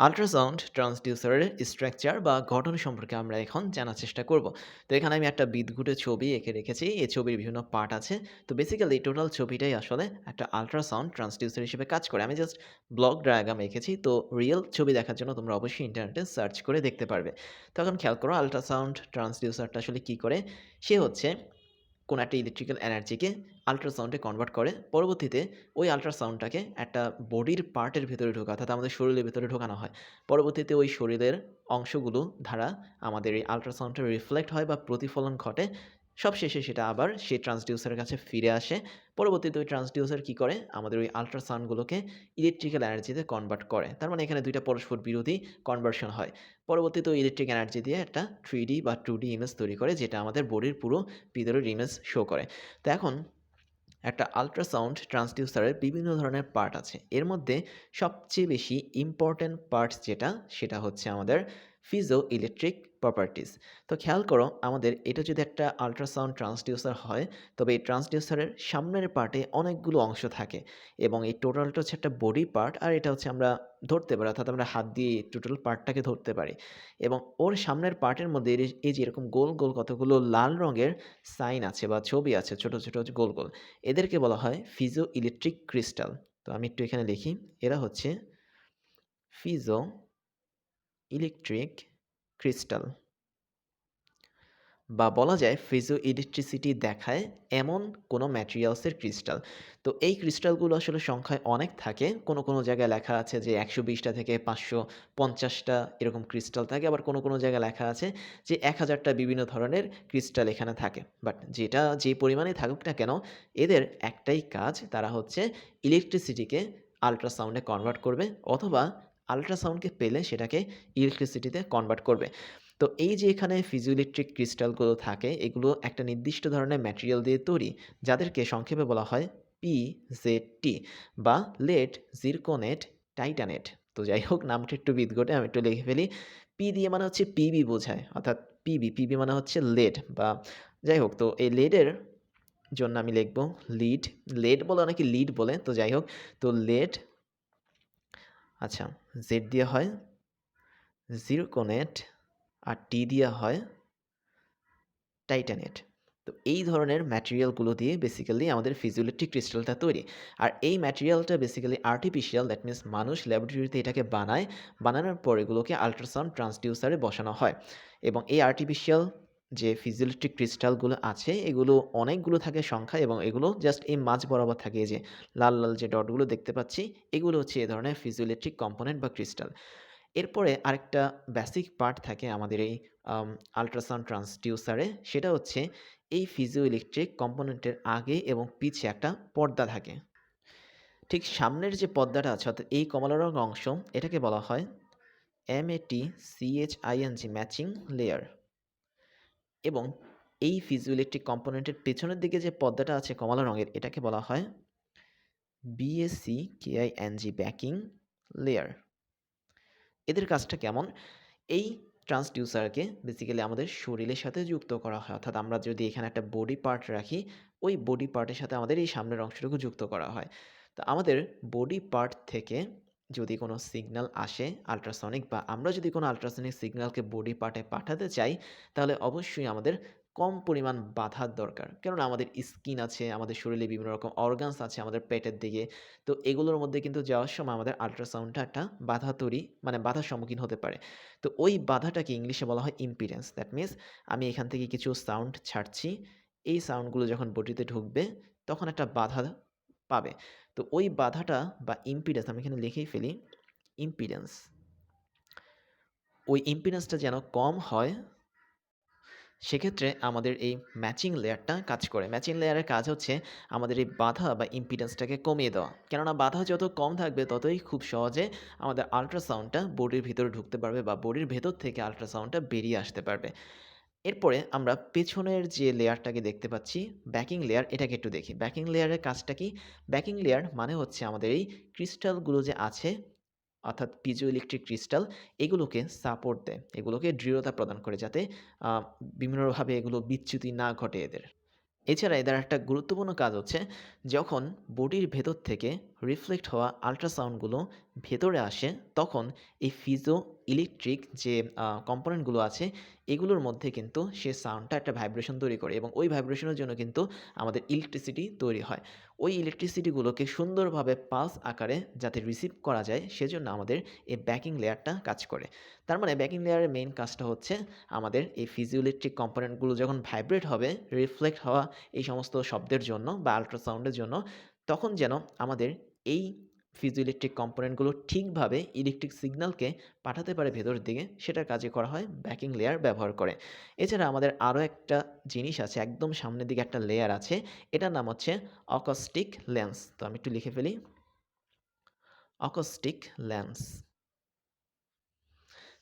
Ultrasound ট্রান্সডিউসারের structure বা গঠন সম্পর্কে আমরা এখন জানার চেষ্টা করব। তো এখানে আমি একটা বিদঘুটে ছবি এঁকে রেখেছি। এই ছবির বিভিন্ন পার্ট আছে। তো বেসিক্যালি টোটাল ছবিটাই আসলে একটা আল্ট্রাসাউন্ড ট্রান্সডিউসার হিসেবে কাজ করে। আমি জাস্ট ব্লক ডায়াগ্রাম এঁকেছি। তো রিয়েল ছবি দেখার জন্য তোমরা অবশ্যই ইন্টারনেটে সার্চ করে দেখতে পারবে। তো এখন খেয়াল করো আল্ট্রাসাউন্ড ট্রান্সডিউসারটা আসলে কী করে। সে হচ্ছে কোনো একটা ইলেকট্রিক্যাল এনার্জিকে আল্ট্রাসাউন্ডে কনভার্ট করে। পরবর্তীতে ওই আল্ট্রাসাউন্ডটাকে একটা বডির পার্টের ভেতরে ঢোকায়, অর্থাৎ আমাদের শরীরের ভেতরে ঢোকানো হয়। পরবর্তীতে ওই শরীরের অংশগুলো দ্বারা আমাদের এই আল্ট্রাসাউন্ডটা রিফ্লেক্ট হয় বা প্রতিফলন ঘটে। সবশেষে সেটা আবার সেই ট্রান্সডিউসারের কাছে ফিরে আসে। পরবর্তীতে ওই ট্রান্সডিউসার কী করে? আমাদের ওই আল্ট্রাসাউন্ডগুলোকে ইলেকট্রিক্যাল এনার্জিতে কনভার্ট করে। তার মানে এখানে ২ টা পরস্পর বিরোধী কনভার্সন হয়। পরবর্তীতে ওই ইলেকট্রিক এনার্জি দিয়ে একটা 3D বা 2D ইমেজ তৈরি করে, যেটা আমাদের বডির পুরো ভিতরের ইমেজ শো করে। তো এখন একটা আল্ট্রাসাউন্ড ট্রান্সডিউসারের বিভিন্ন ধরনের পার্ট আছে। এর মধ্যে সবচেয়ে বেশি ইম্পর্ট্যান্ট পার্টস যেটা, সেটা হচ্ছে আমাদের ফিজো ইলেকট্রিক প্রপার্টিজ। তো খেয়াল করো, আমাদের এটা যদি একটা আল্ট্রাসাউন্ড ট্রান্সডিউসার হয়, তবে এই ট্রান্সডিউসারের সামনের পার্টে অনেকগুলো অংশ থাকে এবং এই টোটালটা হচ্ছে একটা বডি পার্ট, আর এটা হচ্ছে আমরা ধরতে পারি, অর্থাৎ আমরা হাত দিয়ে টোটাল পার্টটাকে ধরতে পারি। এবং ওর সামনের পার্টের মধ্যে এই যে এরকম গোল গোল কতগুলো লাল রঙের সাইন আছে বা ছবি আছে, ছোট ছোট গোল গোল, এদেরকে বলা হয় ফিজো ইলেকট্রিক ক্রিস্টাল। তো আমি একটু এখানে লিখি, এরা হচ্ছে ফিজো ইলেকট্রিক ক্রিস্টাল, বা বলা যায় ফিজো ইলেকট্রিসিটি দেখায় এমন কোনো ম্যাটেরিয়ালসের ক্রিস্টাল। তো এই ক্রিস্টালগুলো আসলে সংখ্যায় অনেক থাকে। কোনো কোনো জায়গায় লেখা আছে যে ১২০টা থেকে ৫৫০টা এরকম ক্রিস্টাল থাকে। আবার কোনো কোনো জায়গায় লেখা আছে যে ১০০০টা বিভিন্ন ধরনের ক্রিস্টাল এখানে থাকে। বাট যেটা যে পরিমাণেই থাকুক না কেন, এদের একটাই কাজ, তারা হচ্ছে ইলেকট্রিসিটিকে আল্ট্রাসাউন্ডে কনভার্ট করবে, অথবা আল্ট্রাসাউন্ডকে পেলে সেটাকে ইলেকট্রিসিটিতে কনভার্ট করবে। তো এই যে এখানে ফিজিওইলেকট্রিক ক্রিস্টালগুলো থাকে, এগুলো একটা নির্দিষ্ট ধরনের ম্যাটেরিয়াল দিয়ে তৈরি, যাদেরকে সংক্ষেপে বলা হয় পিজেডটি বা লেড জিরকোনেট টাইটানেট। তো যাই হোক, নামটা একটু বিদঘটে, আমি একটু লিখে ফেলি। পি দিয়ে মানে হচ্ছে পিবি বোঝায়, অর্থাৎ পিবি মানে হচ্ছে লেড, বা যাই হোক, তো এই লেডের জন্য আমি লিখব লিড। লেড বলে অনেকে লিড বলে, তো যাই হোক, তো লেড, আচ্ছা, জেড দিয়ে হয় জিরকোনেট, আর টি দেওয়া হয় টাইটানেট। তো এই ধরনের ম্যাটেরিয়ালগুলো দিয়ে বেসিক্যালি আমাদের ফিজিওইলেকট্রিক ক্রিস্টালটা তৈরি। আর এই ম্যাটেরিয়ালটা বেসিক্যালি আর্টিফিশিয়াল, দ্যাট মিনস মানুষ ল্যাবরেটরিতে এটাকে বানায়। বানানোর পর এগুলোকে আল্ট্রাসাউন্ড ট্রান্সডিউসারে বসানো হয়। এবং এই আর্টিফিশিয়াল যে ফিজিওইলেকট্রিক ক্রিস্টালগুলো আছে, এগুলো অনেকগুলো থাকে সংখ্যা, এবং এগুলো জাস্ট এই মাঝ বরাবর থাকে, এই যে লাল লাল যে ডটগুলো দেখতে পাচ্ছি, এগুলো হচ্ছে এ ধরনের ফিজিওইলেকট্রিক কম্পোনেন্ট বা ক্রিস্টাল। এরপরে আরেকটা বেসিক পার্ট থাকে আমাদের এই আল্ট্রাসাউন্ড ট্রান্সডিউসারে, সেটা হচ্ছে এই ফিজিওইলেকট্রিক কম্পোনেন্টের আগে এবং পিছে একটা পর্দা থাকে। ঠিক সামনের যে পর্দাটা আছে, অর্থাৎ এই কমলা রঙের অংশ, এটাকে বলা হয় MATCHING ম্যাচিং লেয়ার। এবং এই ফিজিওইলেকট্রিক কম্পোনেন্টের পেছনের দিকে যে পর্দাটা আছে কমলা রঙের, এটাকে বলা হয় BACKING ব্যাকিং লেয়ার। এদের কাজটা কেমন? এই ট্রান্সডিউসারকে বেসিক্যালি আমাদের শরীরের সাথে যুক্ত করা হয়, অর্থাৎ আমরা যদি এখানে একটা বডি পার্ট রাখি, ওই বডি পার্টের সাথে আমাদের এই সামনের অংশটুকু যুক্ত করা হয়। তো আমাদের বডি পার্ট থেকে যদি কোনো সিগন্যাল আসে আল্ট্রাসনিক, বা আমরা যদি কোনো আল্ট্রাসনিক সিগন্যালকে বডি পার্টে পাঠাতে চাই, তাহলে অবশ্যই আমাদের কম পরিমাণ বাধার দরকার। কেননা আমাদের স্কিন আছে, আমাদের শরীরে বিভিন্ন রকম অর্গানস আছে আমাদের পেটের দিকে। তো এগুলোর মধ্যে কিন্তু যাওয়ার সময় আমাদের আল্ট্রাসাউন্ডটা একটা বাধা তৈরি, মানে বাধার সম্মুখীন হতে পারে। তো ওই বাধাটাকে ইংলিশে বলা হয় ইম্পিডেন্স। দ্যাট মিনস আমি এখান থেকে কিছু সাউন্ড ছাড়ছি, এই সাউন্ডগুলো যখন বডিতে ঢুকবে তখন একটা বাধা পাবে। তো ওই বাধাটা বা ইম্পিডেন্স আমি এখানে লিখেই ফেলি, ইম্পিডেন্স। ওই ইম্পিডেন্সটা যেন কম হয়, সেক্ষেত্রে আমাদের এই ম্যাচিং লেয়ারটা কাজ করে। ম্যাচিং লেয়ারের কাজ হচ্ছে আমাদের এই বাধা বা ইম্পিডেন্সটাকে কমিয়ে দেওয়া। কেননা বাধা যত কম থাকবে, ততই খুব সহজে আমাদের আল্ট্রাসাউন্ডটা বডির ভিতরে ঢুকতে পারবে, বা বডির ভেতর থেকে আল্ট্রাসাউন্ডটা বেরিয়ে আসতে পারবে। এরপরে আমরা পেছনের যে লেয়ারটাকে দেখতে পাচ্ছি, ব্যাকিং লেয়ার, এটাকে একটু দেখি। ব্যাকিং লেয়ারের কাজটা কি? ব্যাকিং লেয়ার মানে হচ্ছে আমাদের এই ক্রিস্টালগুলো যে আছে, অর্থাৎ পিজোইলেকট্রিক ক্রিস্টাল, এগুলোকে সাপোর্ট দেয়, এগুলোকে দৃঢ়তা প্রদান করে, যাতে বিভিন্নভাবে এগুলো বিচ্যুতি না ঘটে এদের। এছাড়া এদের একটা গুরুত্বপূর্ণ কাজ হচ্ছে, যখন বডির ভেতর থেকে রিফ্লেক্ট হওয়া আল্ট্রাসাউন্ডগুলো ভেতরে আসে, তখন এই ফিজো ইলেকট্রিক যে কম্পোনেন্টগুলো আছে এগুলোর মধ্যে কিন্তু সে সাউন্ডটা একটা ভাইব্রেশন তৈরি করে এবং ওই ভাইব্রেশনের জন্য কিন্তু আমাদের ইলেকট্রিসিটি তৈরি হয়। ওই ইলেকট্রিসিটিগুলোকে সুন্দরভাবে পালস আকারে যাতে রিসিভ করা যায় সেজন্য আমাদের এই ব্যাকিং লেয়ারটা কাজ করে। তার মানে ব্যাকিং লেয়ারের মেইন কাজটা হচ্ছে আমাদের এই ফিজিওইলেকট্রিক কম্পোনেন্টগুলো যখন ভাইব্রেট হবে, রিফ্লেক্ট হওয়া এই সমস্ত শব্দের জন্য বা আল্ট্রাসাউন্ডের জন্য, তখন যেন আমাদের এই ফিজিওইলেকট্রিক কম্পোনেন্টগুলো ঠিকভাবে ইলেকট্রিক সিগন্যালকে পাঠাতে পারে ভেতরের দিকে, সেটার কাজে করা হয় ব্যাকিং লেয়ার ব্যবহার করে। এছাড়া আমাদের আরও একটা জিনিস আছে, একদম সামনের দিকে একটা লেয়ার আছে, এটার নাম হচ্ছে অকস্টিক লেন্স। তো আমি একটু লিখে ফেলি, অকস্টিক লেন্স।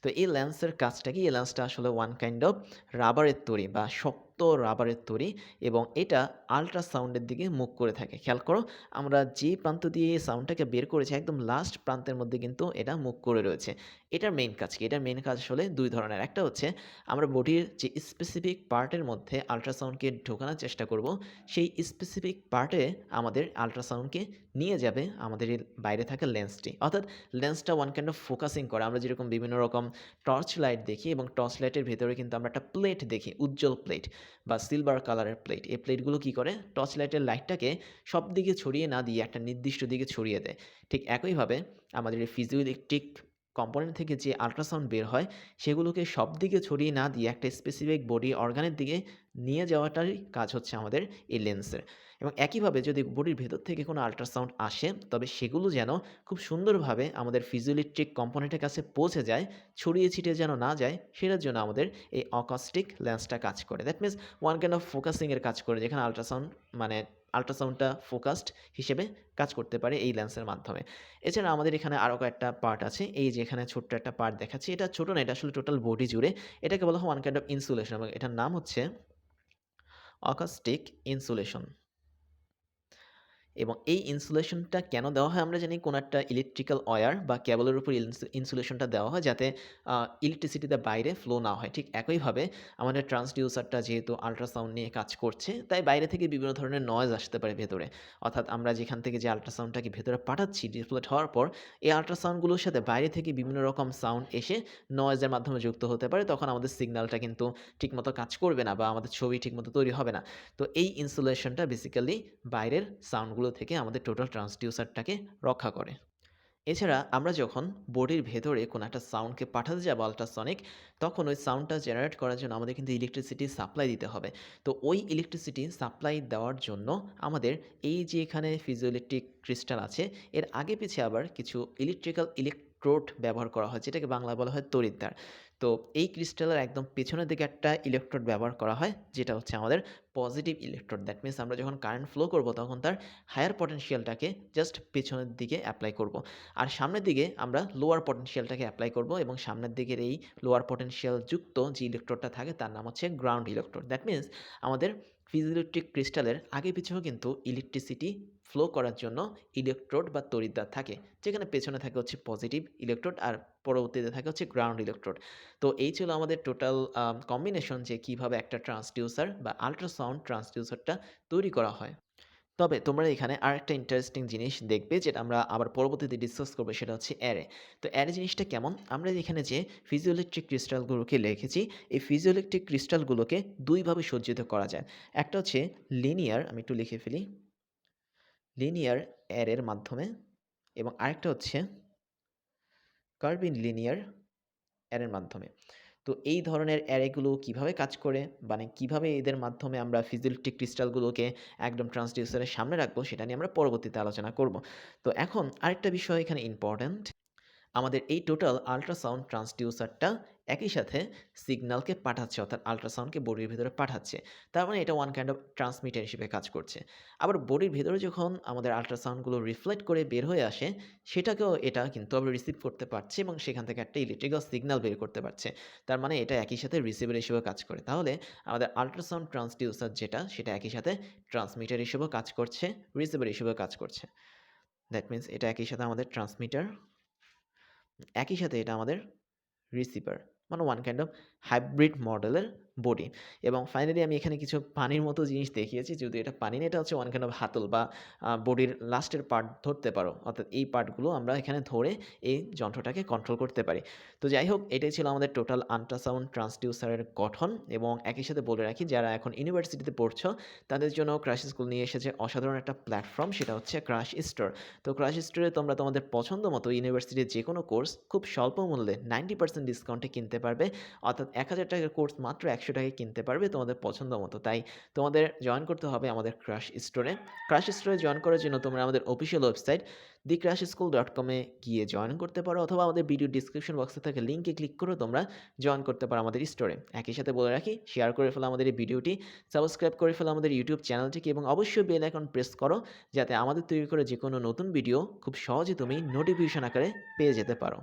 তো এই লেন্সের কাজটা কি? এই লেন্সটা আসলে ওয়ান কাইন্ড অফ রাবারের তৈরি বা শক্ত রাবারের তৈরি এবং এটা আল্ট্রাসাউন্ডের দিকে মুখ করে থাকে। খেয়াল করো, আমরা যে প্রান্ত দিয়ে সাউন্ডটাকে বের করেছি একদম লাস্ট প্রান্তের মধ্যে কিন্তু এটা মুখ করে রয়েছে। এটার মেইন কাজ কি? এটার মেইন কাজ আসলে দুই ধরনের। একটা হচ্ছে আমরা বডির যে স্পেসিফিক পার্টের মধ্যে আল্ট্রাসাউন্ডকে ঢোকানোর চেষ্টা করব, সেই স্পেসিফিক পার্টে আমাদের আল্ট্রাসাউন্ডকে নিয়ে যাবে আমাদের এই বাইরে থাকা লেন্সটি। অর্থাৎ লেন্সটা ওয়ান কাইন্ড অফ ফোকাসিং করে। আমরা যেরকম বিভিন্ন রকম টর্চ লাইট দেখি এবং টর্চ লাইটের ভেতরে কিন্তু আমরা একটা প্লেট দেখি, উজ্জ্বল প্লেট বা সিলভার কালারের প্লেট। এই প্লেটগুলো কী করে? টর্চ লাইটের লাইটটাকে সব দিকে ছড়িয়ে না দিয়ে একটা নির্দিষ্ট দিকে ছড়িয়ে দেয়। ঠিক একইভাবে আমাদের এই ফিজিওইলেকট্রিক কম্পোনেন্ট থেকে যে আল্ট্রাসাউন্ড বের হয় সেগুলোকে সব দিকে ছড়িয়ে না দিয়ে একটা স্পেসিফিক বডি অর্গানের দিকে নিয়ে যাওয়াটারই কাজ হচ্ছে আমাদের এই লেন্সের। এবং একইভাবে যদি বডির ভেতর থেকে কোনো আল্ট্রাসাউন্ড আসে, তবে সেগুলো যেন খুব সুন্দরভাবে আমাদের ফিজিওইলেকট্রিক কম্পোনেন্টের কাছে পৌঁছে যায়, ছড়িয়ে ছিটিয়ে যেন না যায়, সেটার জন্য আমাদের এই অকস্টিক লেন্সটা কাজ করে। That means one kind of ফোকাসিংয়ের কাজ করে, যেখানে মানে আল্ট্রাসাউন্ডটা ফোকাসড হিসেবে কাজ করতে পারে এই লেন্সের মাধ্যমে। এছাড়া আমাদের এখানে আরও কয়েকটা পার্ট আছে। এই যে এখানে ছোট্ট একটা পার্ট দেখাচ্ছি, এটা ছোট না, এটা আসলে টোটাল বডি জুড়ে। এটাকে বলা হয় ওয়ান কাইন্ড অফ ইনসুলেশন এবং এটার নাম হচ্ছে অকাস্টিক ইনসুলেশন। এবং এই ইনসুলেশনটা কেন দেওয়া হয় আমরা জানি, কোনো একটা ইলেকট্রিক্যাল ওয়্যার বা কেবলের উপর ইনসুলেশনটা দেওয়া হয় যাতে ইলেকট্রিসিটিটা বাইরে ফ্লো না হয়। ঠিক একইভাবে আমাদের ট্রান্সডিউসারটা যেহেতু আল্ট্রাসাউন্ড নিয়ে কাজ করছে, তাই বাইরে থেকে বিভিন্ন ধরনের নয়েজ আসতে পারে ভেতরে। অর্থাৎ আমরা যেখান থেকে যে আল্ট্রাসাউন্ডটাকে ভেতরে পাঠাচ্ছি ডিসপ্লেট হওয়ার পর, এই আল্ট্রাসাউন্ডগুলোর সাথে বাইরে থেকে বিভিন্ন রকম সাউন্ড এসে নয়েজের মাধ্যমে যুক্ত হতে পারে। তখন আমাদের সিগন্যালটা কিন্তু ঠিকমতো কাজ করবে না বা আমাদের ছবি ঠিকমতো তৈরি হবে না। তো এই ইনসুলেশনটা বেসিক্যালি বাইরের সাউন্ডগুলো থেকে আমাদের টোটাল ট্রান্সডিউসারটাকে রক্ষা করে। এছাড়া আমরা যখন বডির ভেতরে কোনো একটা সাউন্ডকে পাঠাতে যাবো আল্ট্রাসনিক, তখন ওই সাউন্ডটা জেনারেট করার জন্য আমাদের কিন্তু ইলেকট্রিসিটি সাপ্লাই দিতে হবে। তো ওই ইলেকট্রিসিটি সাপ্লাই দেওয়ার জন্য আমাদের এই যে এখানে ফিজিওইলেকট্রিক ক্রিস্টাল আছে, এর আগে পিছে আবার কিছু ইলেকট্রোড ব্যবহার করা হয়, যেটাকে বাংলায় বলা হয় তড়িৎদ্বার। তো এই ক্রিস্টালের একদম পেছনের দিকে একটা ইলেকট্রোড ব্যবহার করা হয়, যেটা হচ্ছে আমাদের পজিটিভ ইলেকট্রোড। দ্যাট মিনস আমরা যখন কারেন্ট ফ্লো করব তখন তার হায়ার পটেনশিয়ালটাকে জাস্ট পেছনের দিকে অ্যাপ্লাই করব। আর সামনের দিকে আমরা লোয়ার পটেনশিয়ালটাকে অ্যাপ্লাই করব এবং সামনের দিকের এই লোয়ার পটেনশিয়াল যুক্ত যে ইলেকট্রোডটা থাকে তার নাম হচ্ছে গ্রাউন্ড ইলেকট্রোড। দ্যাট মিনস আমাদের ফিজিওইলেকট্রিক ক্রিস্টালের আগে পিছেও কিন্তু ইলেকট্রিসিটি ফ্লো করার জন্য ইলেকট্রোড বা তড়িৎদ্বার থাকে, যেখানে পেছনে থাকে হচ্ছে পজিটিভ ইলেকট্রোড আর পরবর্তীতে থাকে হচ্ছে গ্রাউন্ড ইলেকট্রোড। তো এই ছিল আমাদের টোটাল কম্বিনেশন, যে কিভাবে একটা ট্রান্সডিউসার বা আল্ট্রাসাউন্ড ট্রান্সডিউসারটা তৈরি করা হয়। তবে তোমরা এখানে আরেকটা ইন্টারেস্টিং জিনিস দেখবে, যেটা আমরা আবার পরবর্তীতে ডিসকাস করবো, সেটা হচ্ছে অ্যারে। তো অ্যারে জিনিসটা কেমন? আমরা এখানে যে ফিজিওইলেকট্রিক ক্রিস্টালগুলোকে লিখেছি, এই ফিজিওইলেকট্রিক ক্রিস্টালগুলোকে দুইভাবে সজ্জিত করা যায়। একটা হচ্ছে লিনিয়ার, আমি একটু লিখে ফেলি, লিনিয়ার অ্যারের মাধ্যমে, এবং আরেকটা হচ্ছে কার্ভিন লিনিয়ার অ্যারের মাধ্যমে। তো এই ধরনের অ্যারেগুলো কিভাবে কাজ করে, মানে কিভাবে এদের মাধ্যমে আমরা ফিজিওইলেকট্রিক ক্রিস্টালগুলোকে একদম ট্রান্সডিউসারের সামনে রাখবো, সেটা নিয়ে আমরা পরবর্তীতে আলোচনা করব। তো এখন আরেকটা বিষয় এখানে ইম্পর্ট্যান্ট, আমাদের এই টোটাল আল্ট্রাসাউন্ড ট্রান্সডিউসারটা একই সাথে সিগন্যালকে পাঠাচ্ছে, অর্থাৎ আল্ট্রাসাউন্ডকে বডির ভিতরে পাঠাচ্ছে। তার মানে এটা ওয়ান কাইন্ড অফ ট্রান্সমিটার হিসেবে কাজ করছে। আবার বডির ভেতরে যখন আমাদের আল্ট্রাসাউন্ডগুলো রিফ্লেক্ট করে বের হয়ে আসে, সেটাকেও এটা কিন্তু আবার রিসিভ করতে পারছে এবং সেখান থেকে একটা ইলেকট্রিক্যাল সিগন্যাল বের করতে পারছে। তার মানে এটা একই সাথে রিসিভার হিসেবেও কাজ করে। তাহলে আমাদের আল্ট্রাসাউন্ড ট্রান্সডিউসার যেটা, সেটা একই সাথে ট্রান্সমিটার হিসেবেও কাজ করছে, রিসিভার হিসেবেও কাজ করছে। দ্যাট মিনস এটা একই সাথে আমাদের ট্রান্সমিটার, একই সাথে এটা আমাদের রিসিভার, মানে ওয়ান কাইন্ড অফ হাইব্রিড মডেলের বডি এবং ফাইনালি আমি এখানে কিছু পানির মতো জিনিস দেখিয়েছি। যদিও এটা পানি না, এটা হচ্ছে ওয়ান কাইন্ড অফ হাতল বা বডির লাস্টের পার্ট ধরতে পারো। অর্থাৎ এই পার্টগুলো আমরা এখানে ধরে এই যন্ত্রটাকে কন্ট্রোল করতে পারি। তো যাই হোক, এটাই ছিল আমাদের টোটাল আল্ট্রাসাউন্ড ট্রান্সডিউসারের গঠন এবং একই সাথে বলে রাখি যারা এখন ইউনিভার্সিটিতে পড়ছো তাদের জন্য ক্রাশ স্কুল নিয়ে এসেছে অসাধারণ একটা প্ল্যাটফর্ম, সেটা হচ্ছে ক্রাশ স্টোর। তো ক্রাশ স্টোরে তোমরা তোমাদের পছন্দ মতো ইউনিভার্সিটির যে কোনো কোর্স খুব স্বল্প মূল্যে 90% ডিসকাউন্টে কিনতে পারবে। অর্থাৎ ১,০০০ টাকার কোর্স মাত্র ১০০ টাকায় কিনতে পারবে তোমাদের পছন্দ মতো। তাই তোমাদের জয়েন করতে হবে আমাদের ক্রাশ স্টোরে। ক্রাশ স্টোরে জয়েন করার জন্য তোমরা আমাদের অফিসিয়াল ওয়েবসাইট thecrashschool.com এ গিয়ে জয়েন করতে পারো অথবা আমাদের ভিডিও ডিসক্রিপশন বক্সে থাকা লিঙ্কে ক্লিক করেও তোমরা জয়েন করতে পারো আমাদের স্টোরে। একই সাথে বলে রাখি, শেয়ার করে ফেলো আমাদের এই ভিডিওটি, সাবস্ক্রাইব করে ফেলো আমাদের ইউটিউব চ্যানেলটিকে এবং অবশ্যই বেল আইকন প্রেস করো যাতে আমাদের তৈরি করা যে কোনো নতুন ভিডিও খুব সহজে তুমি নোটিফিকেশন আকারে পেয়ে যেতে পারো।